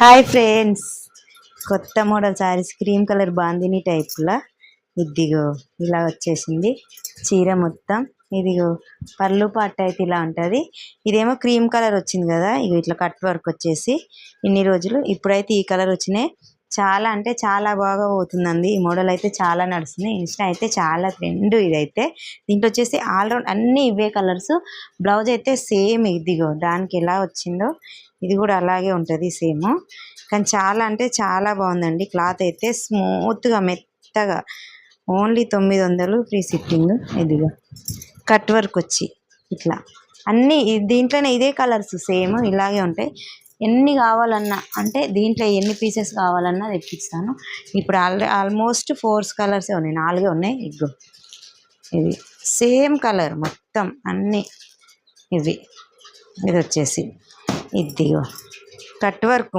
Hi friends, కొత్త model saris cream colour bandhani టైప్లా ఇదిగో ఇలా వచ్చేసింది చీర మొత్తం. ఇదిగో పళ్ళు పాట అయితే ఇలా ఉంటుంది. ఇదేమో క్రీమ్ కలర్ వచ్చింది కదా, ఇగో ఇట్లా కట్ వర్క్ వచ్చేసి ఇన్ని రోజులు ఇప్పుడైతే ఈ కలర్ వచ్చినాయి. చాలా అంటే చాలా బాగా పోతుందండి. ఈ మోడల్ అయితే చాలా నడుస్తుంది. ఇన్స్టా అయితే చాలా ట్రెండ్. ఇదైతే దీంట్లో వచ్చేసి ఆల్రౌండ్ అన్నీ ఇవే కలర్స్. బ్లౌజ్ అయితే సేమ్ ఇదిగో దానికి ఎలా వచ్చిందో ఇది కూడా అలాగే ఉంటుంది సేమ్. కానీ చాలా అంటే చాలా బాగుందండి. క్లాత్ అయితే స్మూత్గా మెత్తగా. Only 900 free shipping. ఇదిగో కట్ వర్క్ వచ్చి ఇట్లా అన్నీ దీంట్లోనే ఇదే కలర్స్ సేమ్ ఇలాగే ఉంటాయి. ఎన్ని కావాలన్నా అంటే దీంట్లో ఎన్ని పీసెస్ కావాలన్నా తెప్పిస్తాను. ఇప్పుడు ఆల్మోస్ట్ 4 కలర్సే ఉన్నాయి, 4 ఉన్నాయి. ఇగో ఇది సేమ్ కలర్ మొత్తం అన్నీ ఇవి. ఇది వచ్చేసి ఇదిగో కట్ వర్క్